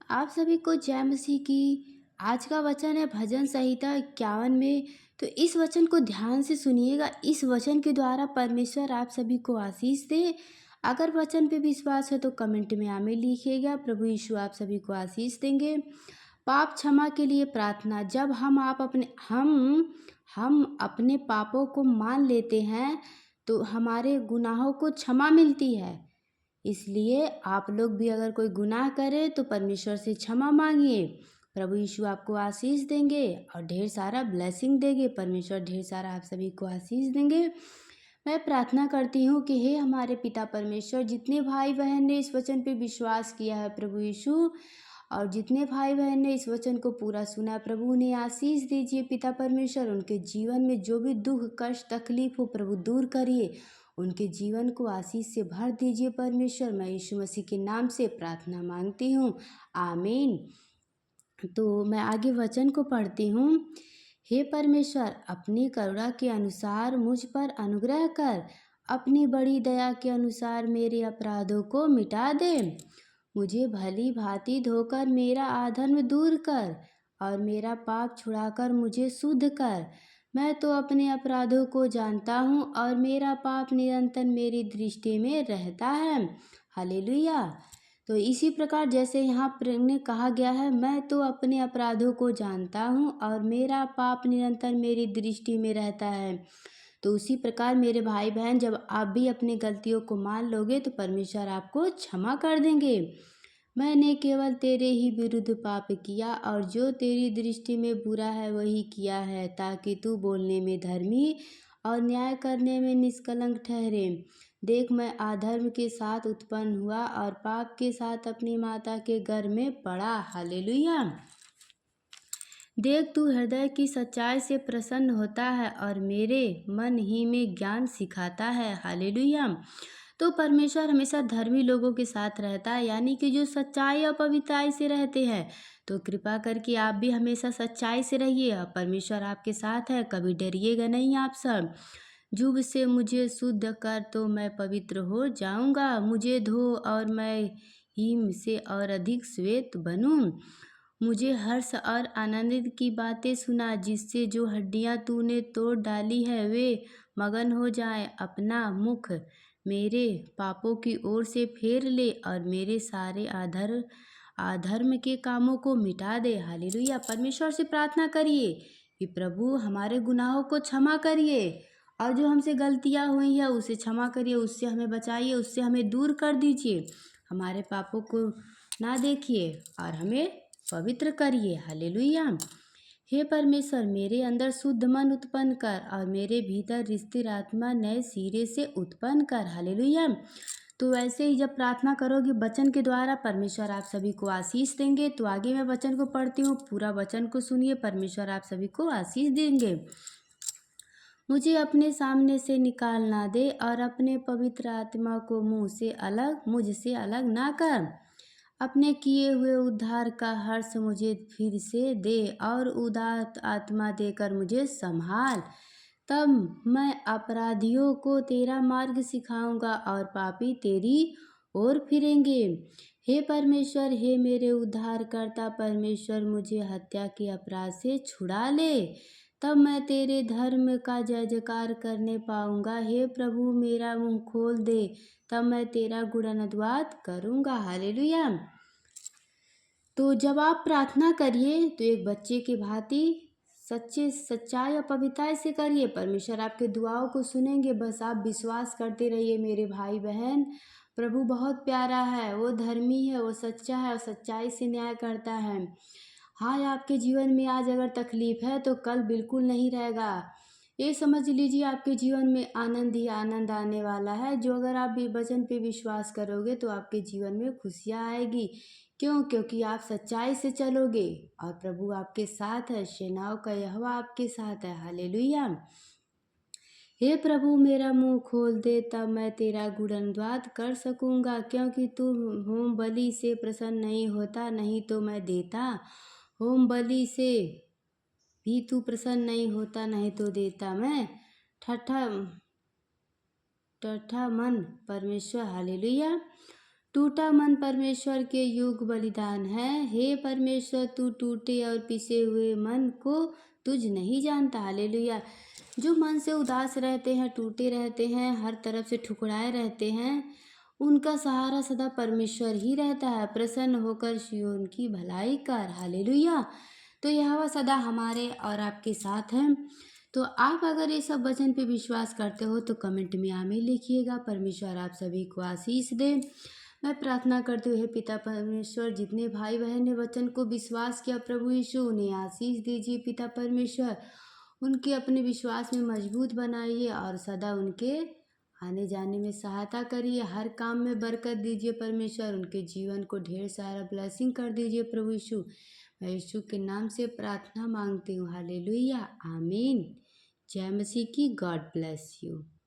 आप सभी को जय मसीह की। आज का वचन है भजन संहिता 51 में। तो इस वचन को ध्यान से सुनिएगा। इस वचन के द्वारा परमेश्वर आप सभी को आशीष दे। अगर वचन पे विश्वास है तो कमेंट में आमें लिखिएगा। प्रभु यीशु आप सभी को आशीष देंगे। पाप क्षमा के लिए प्रार्थना। जब हम अपने पापों को मान लेते हैं तो हमारे गुनाहों को क्षमा मिलती है। इसलिए आप लोग भी अगर कोई गुनाह करे तो परमेश्वर से क्षमा मांगिए। प्रभु यीशु आपको आशीष देंगे और ढेर सारा ब्लेसिंग देंगे। परमेश्वर ढेर सारा आप सभी को आशीष देंगे। मैं प्रार्थना करती हूँ कि हे हमारे पिता परमेश्वर, जितने भाई बहन ने इस वचन पे विश्वास किया है प्रभु यीशु, और जितने भाई बहन ने इस वचन को पूरा सुना, प्रभु उन्हें आशीष दीजिए। पिता परमेश्वर, उनके जीवन में जो भी दुख कष्ट तकलीफ हो प्रभु दूर करिए। उनके जीवन को आशीष से भर दीजिए परमेश्वर। मैं यीशु मसीह के नाम से प्रार्थना मांगती हूँ, आमीन। तो मैं आगे वचन को पढ़ती हूँ। हे परमेश्वर, अपनी करुणा के अनुसार मुझ पर अनुग्रह कर। अपनी बड़ी दया के अनुसार मेरे अपराधों को मिटा दे। मुझे भली भांति धोकर मेरा अधर्म दूर कर और मेरा पाप छुड़ाकर मुझे शुद्ध कर। मैं तो अपने अपराधों को जानता हूँ और मेरा पाप निरंतर मेरी दृष्टि में रहता है। हालेलुया। तो इसी प्रकार जैसे यहाँ में कहा गया है, मैं तो अपने अपराधों को जानता हूँ और मेरा पाप निरंतर मेरी दृष्टि में रहता है। तो उसी प्रकार मेरे भाई बहन, जब आप भी अपनी गलतियों को मान लोगे तो परमेश्वर आपको क्षमा कर देंगे। मैंने केवल तेरे ही विरुद्ध पाप किया और जो तेरी दृष्टि में बुरा है वही किया है, ताकि तू बोलने में धर्मी और न्याय करने में निष्कलंक ठहरे। देख, मैं अधर्म के साथ उत्पन्न हुआ और पाप के साथ अपनी माता के गर्भ में पड़ा। हालेलुया। देख, तू हृदय की सच्चाई से प्रसन्न होता है और मेरे मन ही में ज्ञान सिखाता है। हालेलुया। तो परमेश्वर हमेशा धर्मी लोगों के साथ रहता है, यानी कि जो सच्चाई और पवित्रताई से रहते हैं। तो कृपा करके आप भी हमेशा सच्चाई से रहिए और परमेश्वर आपके साथ है। कभी डरिएगा नहीं आप सब। जुब से मुझे शुद्ध कर तो मैं पवित्र हो जाऊंगा। मुझे धो और मैं हिम से और अधिक श्वेत बनूं। मुझे हर्ष और आनंद की बातें सुना, जिससे जो हड्डियां तूने तोड़ डाली है वे मगन हो जाएं। अपना मुख मेरे पापों की ओर से फेर ले और मेरे सारे अधर्म के कामों को मिटा दे। हालेलुया। परमेश्वर से प्रार्थना करिए कि प्रभु हमारे गुनाहों को क्षमा करिए और जो हमसे गलतियां हुई है उसे क्षमा करिए, उससे हमें बचाइए, उससे हमें दूर कर दीजिए। हमारे पापों को ना देखिए और हमें पवित्र करिए। हालेलुया। हे परमेश्वर, मेरे अंदर शुद्ध मन उत्पन्न कर और मेरे भीतर स्थिर आत्मा नए सिरे से उत्पन्न कर। हालेलुया। तो ऐसे ही जब प्रार्थना करोगे वचन के द्वारा, परमेश्वर आप सभी को आशीष देंगे। तो आगे मैं वचन को पढ़ती हूँ, पूरा वचन को सुनिए। परमेश्वर आप सभी को आशीष देंगे। मुझे अपने सामने से निकाल ना दे और अपने पवित्र आत्मा को मुझसे अलग ना कर। अपने किए हुए उद्धार का हर्ष मुझे फिर से दे और उदार आत्मा देकर मुझे संभाल। तब मैं अपराधियों को तेरा मार्ग सिखाऊंगा और पापी तेरी ओर फिरेंगे। हे परमेश्वर, हे मेरे उद्धारकर्ता परमेश्वर, मुझे हत्या के अपराध से छुड़ा ले। तब मैं तेरे धर्म का जय जयकार करने पाऊंगा। हे प्रभु, मेरा मुंह खोल दे, तब मैं तेरा गुणगान करूंगा। हालेलुया। तो जब आप प्रार्थना करिए तो एक बच्चे के भांति सच्चाई और पवित्रता से करिए। परमेश्वर आपके दुआओं को सुनेंगे। बस आप विश्वास करते रहिए मेरे भाई बहन। प्रभु बहुत प्यारा है, वो धर्मी है, वो सच्चा है और सच्चाई से न्याय करता है। हाँ, आपके जीवन में आज अगर तकलीफ है तो कल बिल्कुल नहीं रहेगा। ये समझ लीजिए आपके जीवन में आनंद ही आनंद आने वाला है। जो अगर आप वचन पे विश्वास करोगे तो आपके जीवन में खुशियाँ आएगी। क्यों? क्योंकि आप सच्चाई से चलोगे और प्रभु आपके साथ है। सेनाओं का यहोवा आपके साथ है। हालेलुया। हे प्रभु, मेरा मुंह खोल दे, तब मैं तेरा गुणगान कर सकूंगा। क्योंकि तू होम बलि से प्रसन्न नहीं होता, नहीं तो मैं देता। होम बलि से भी तू प्रसन्न नहीं होता, नहीं तो देता मैं। ठट्ठा मन परमेश्वर। हालेलुया। टूटा मन परमेश्वर के योग्य बलिदान है। हे परमेश्वर, तू टूटे और पिसे हुए मन को तुझ नहीं जानता। हालेलुया। जो मन से उदास रहते हैं, टूटे रहते हैं, हर तरफ से ठुकराए रहते हैं, उनका सहारा सदा परमेश्वर ही रहता है। प्रसन्न होकर सिय्योन की भलाई कर। हालेलुया। तो यहोवा सदा हमारे और आपके साथ है। तो आप अगर ये सब वचन पे विश्वास करते हो तो कमेंट में आमीन लिखिएगा। परमेश्वर आप सभी को आशीष दे। मैं प्रार्थना करती हूँ, हे पिता परमेश्वर, जितने भाई बहन ने वचन को विश्वास किया, प्रभु यीशु उन्हें आशीष दीजिए। पिता परमेश्वर, उनके अपने विश्वास में मजबूत बनाइए और सदा उनके आने जाने में सहायता करिए। हर काम में बरकत दीजिए परमेश्वर। उनके जीवन को ढेर सारा ब्लेसिंग कर दीजिए प्रभु यीशु। मैं यीशु के नाम से प्रार्थना मांगती हूँ। हालेलुया, आमीन। जय मसीह की। God bless you.